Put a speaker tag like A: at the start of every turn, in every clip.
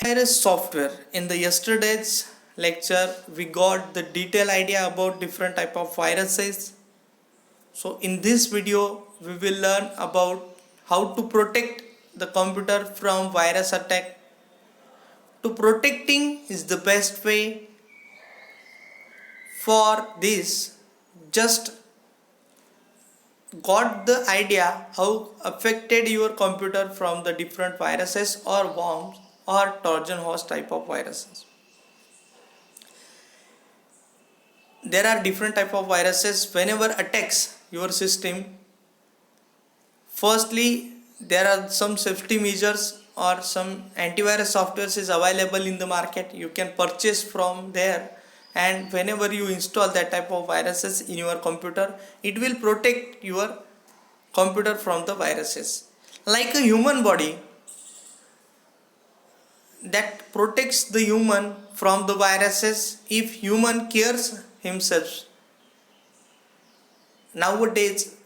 A: Virus software. In the yesterday's lecture, we got the detailed idea about different type of viruses. So in this video, we will learn about how to protect the computer from virus attack. To protecting is the best way. For this, just got the idea how affected your computer from the different viruses or worms or Trojan horse type of viruses. There are different type of viruses whenever attacks your system. Firstly, there are some safety measures or some antivirus softwares is available in the market. You can purchase from there, and whenever you install that type of viruses in your computer, it will protect your computer from the viruses. Like a human body that protects the human from the viruses if human cares himself. Nowadays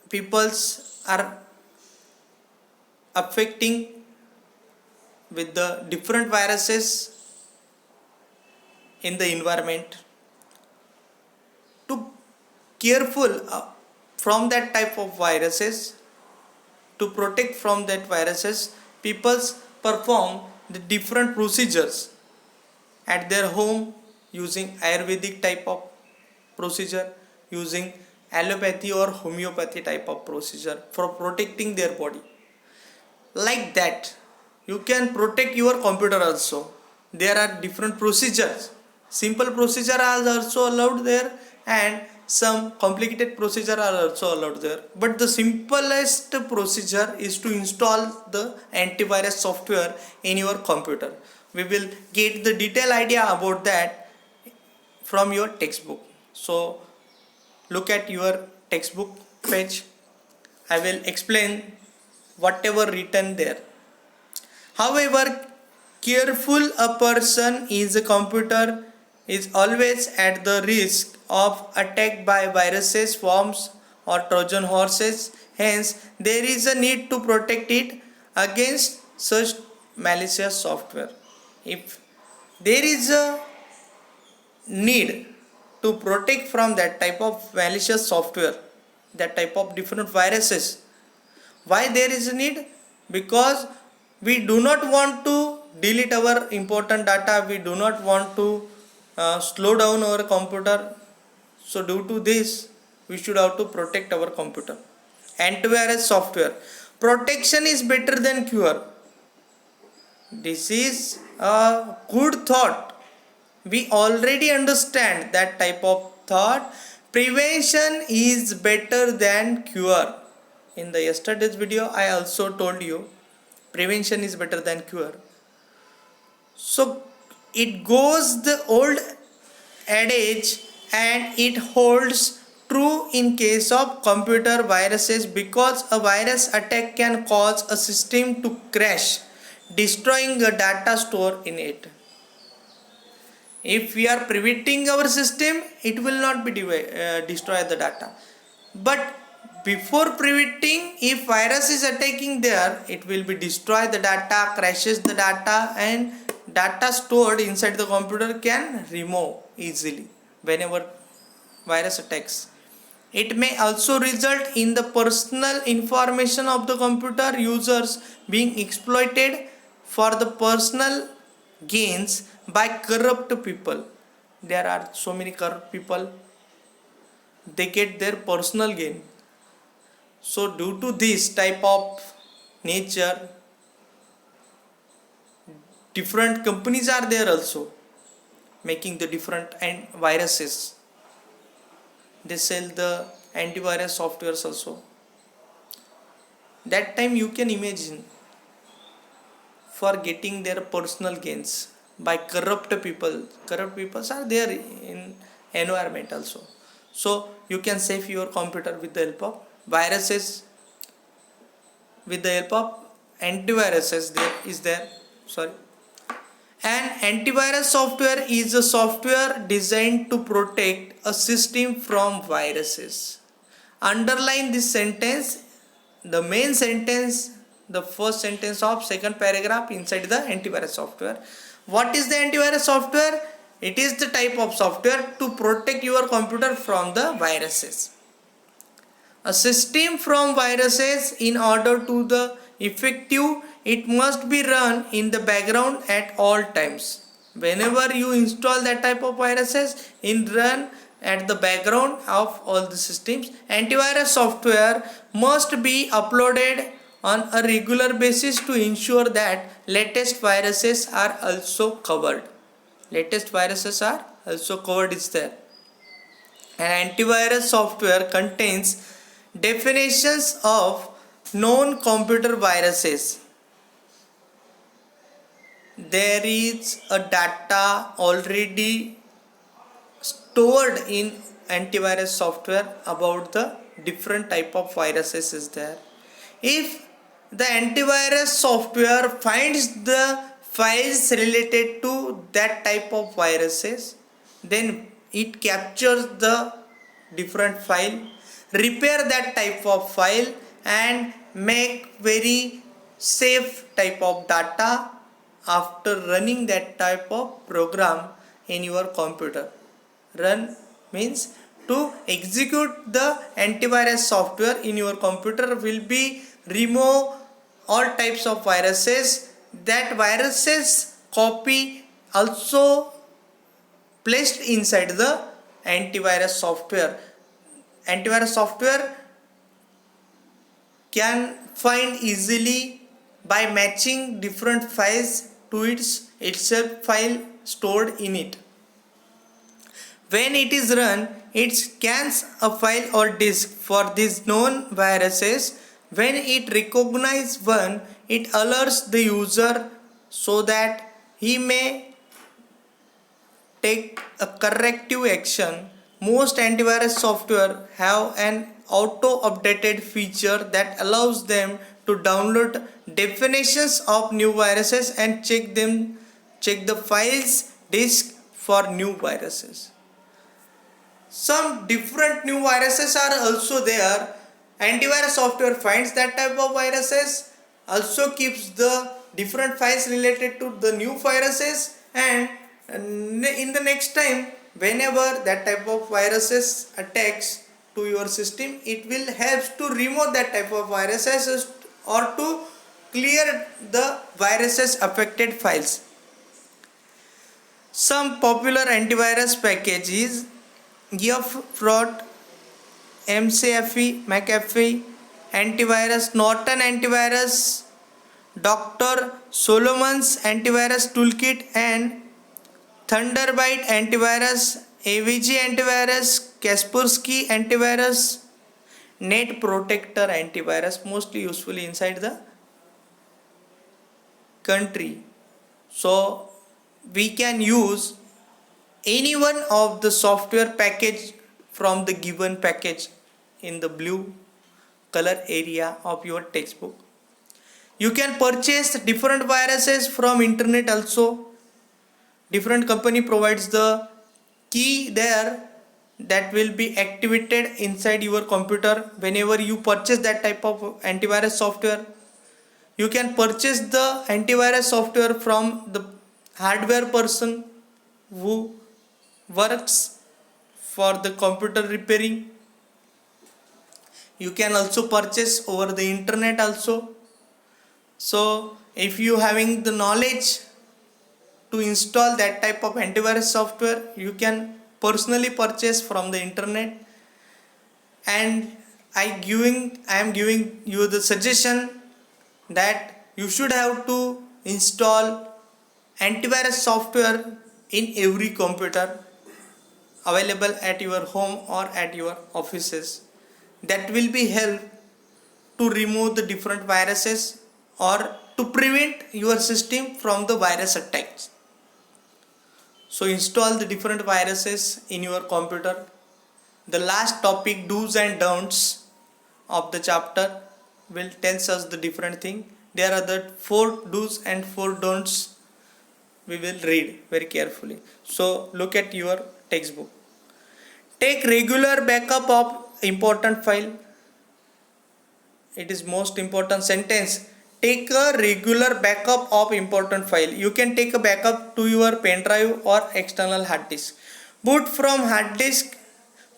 A: peoples are affecting with the different viruses in the environment. To careful from that type of viruses, to protect from that viruses, people perform the different procedures at their home using Ayurvedic type of procedure, using allopathy or homeopathy type of procedure for protecting their body. Like that, you can protect your computer also. There are different procedures. Simple procedure are also allowed there, and some complicated procedure are also allowed there. But the simplest procedure is to install the antivirus software in your computer. We will get the detailed idea about that from your textbook. So look at your textbook page. I will explain whatever written there. However careful a person is, a computer is always at the risk of attack by viruses, worms or Trojan horses. Hence, there is a need to protect it against such malicious software. If there is a need to protect from that type of malicious software, that type of different viruses, why there is a need? Because we do not want to delete our important data, we do not want to slow down our computer. So due to this, we should have to protect our computer. Antivirus software. Protection is better than cure. This is a good thought. We already understand that type of thought. Prevention is better than cure. In the yesterday's video, I also told you prevention is better than cure. So it goes the old adage, and it holds true in case of computer viruses, because a virus attack can cause a system to crash, destroying a data stored in it. If we are preventing our system, it will not be destroy the data. But before preventing, if virus is attacking there, it will be destroy the data, crashes the data, and data stored inside the computer can remove easily whenever virus attacks. It may also result in the personal information of the computer users being exploited for the personal gains by corrupt people. There are so many corrupt people, they get their personal gain. So due to this type of nature, different companies are there also making the different viruses. They sell the antivirus softwares also. That time you can imagine, for getting their personal gains by corrupt people. Corrupt people are there in environment also. So you can save your computer with the help of viruses, with the help of antiviruses. An antivirus software is a software designed to protect a system from viruses. Underline this sentence, the main sentence the first sentence of second paragraph inside the antivirus software. What is the antivirus software? It is the type of software to protect your computer from the viruses. A system from viruses, in order to the effective, it must be run in the background at all times. Whenever you install that type of viruses, in run at the background of all the systems. Antivirus software must be uploaded on a regular basis to ensure that latest viruses are also covered. Latest viruses are also covered is there. An antivirus software contains definitions of known computer viruses. There is a data already stored in antivirus software about the different type of viruses is there. If the antivirus software finds the files related to that type of viruses, then it captures the different file, repair that type of file, and make very safe type of data after running that type of program in your computer. Run means to execute the antivirus software in your computer will be remove all types of viruses. That viruses copy also placed inside the antivirus software. Antivirus software can find easily by matching different files to itself file stored in it. When it is run, it scans a file or disk for these known viruses. When it recognizes one, it alerts the user so that he may take a corrective action. Most antivirus software have an auto-updated feature that allows them to download definitions of new viruses and check the files disk for new viruses. Some different new viruses are also there. Antivirus software finds that type of viruses, also keeps the different files related to the new viruses, and in the next time whenever that type of viruses attacks to your system, it will help to remove that type of viruses or to clear the viruses affected files. Some popular antivirus packages: Gefrot, McAfee antivirus, Norton antivirus, Dr. Solomon's antivirus toolkit, and Thunderbite antivirus, AVG antivirus, Kaspersky antivirus, Net Protector antivirus, mostly useful inside the country. So we can use any one of the software package from the given package in the blue color area of your textbook. You can purchase different viruses from internet also. Different company provides the key there that will be activated inside your computer whenever you purchase that type of antivirus software. You can purchase the antivirus software from the hardware person who works for the computer repairing. You can also purchase over the internet also. So if you having the knowledge to install that type of antivirus software, you can personally purchase from the internet. And I am giving you the suggestion that you should have to install antivirus software in every computer available at your home or at your offices. That will be help to remove the different viruses or to prevent your system from the virus attacks. So install the different viruses in your computer. The last topic, do's and don'ts of the chapter, will tells us the different thing. There are the 4 do's and 4 don'ts we will read very carefully. So look at your textbook. Take regular backup of important file. It is most important sentence. take a regular backup of important file. You can take a backup to your pen drive or external hard disk. Boot from hard disk.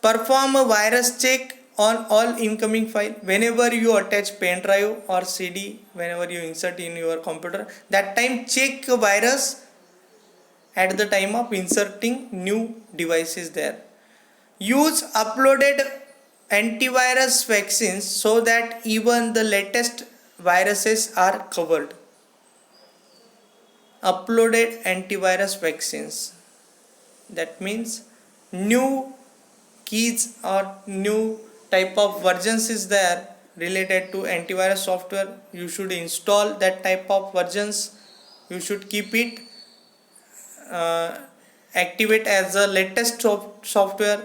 A: Perform a virus check on all incoming file. Whenever you attach pen drive or CD, whenever you insert in your computer, that time check a virus at the time of inserting new devices there. Use uploaded antivirus vaccines so that even the latest viruses are covered. Uploaded antivirus vaccines, that means new keys or new type of versions is there related to antivirus software. You should install that type of versions. You should keep it activate as a latest software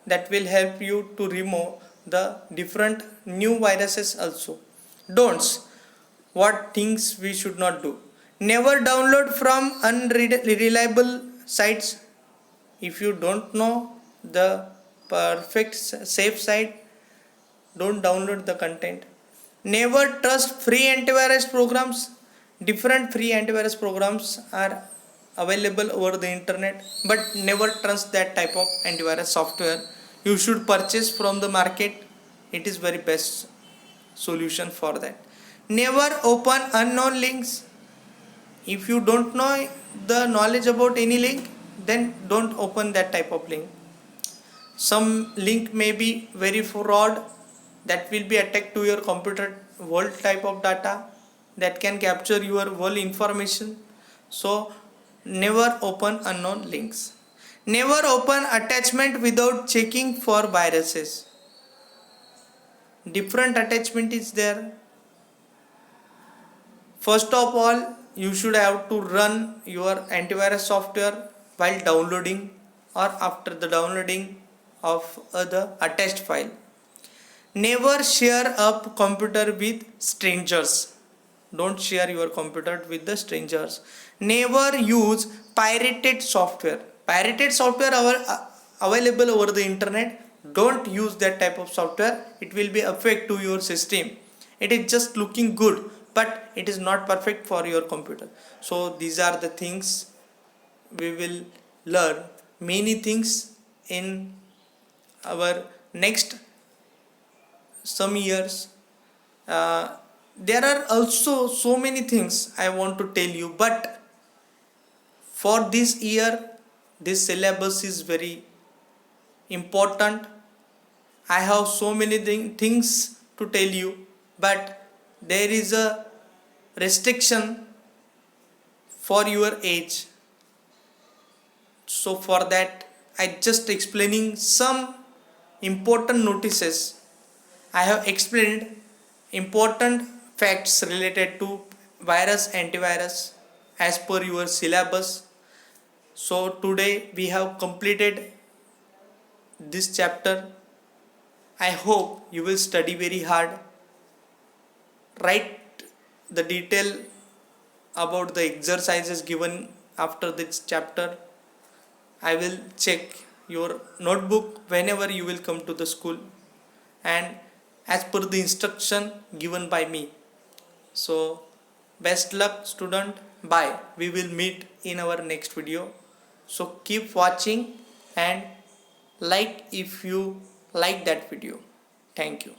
A: that will help you to remove the different new viruses also. Don'ts. What things we should not do: never download from unreliable sites. If you don't know the perfect safe site, don't download the content. Never trust free antivirus programs. Different free antivirus programs are available over the internet, but never trust that type of antivirus software. You should purchase from the market. It is very best solution for that. Never open unknown links. If you don't know the knowledge about any link, then don't open that type of link. Some link may be very fraud, that will be attacked to your computer world type of data, that can capture your whole information. So never open unknown links. Never open attachment without checking for viruses. Different attachment is there. First of all, you should have to run your antivirus software while downloading or after the downloading of the attached file. Never share a computer with strangers. Don't share your computer with the strangers. Never use pirated software. Pirated software available over the internet. Don't use that type of software. It will be affect to your system. It is just looking good, but it is not perfect for your computer. So these are the things we will learn. Many things in our next some years. There are also so many things I want to tell you, but for this year this syllabus is very important. I have so many things to tell you, but there is a restriction for your age. So for that I just explaining some important notices. I have explained important facts related to virus, antivirus as per your syllabus. So today we have completed this chapter. I hope you will study very hard. Write the detail about the exercises given after this chapter. I will check your notebook whenever you will come to the school, and as per the instruction given by me. So best luck student. Bye. We will meet in our next video. So keep watching and like if you like that video. Thank you.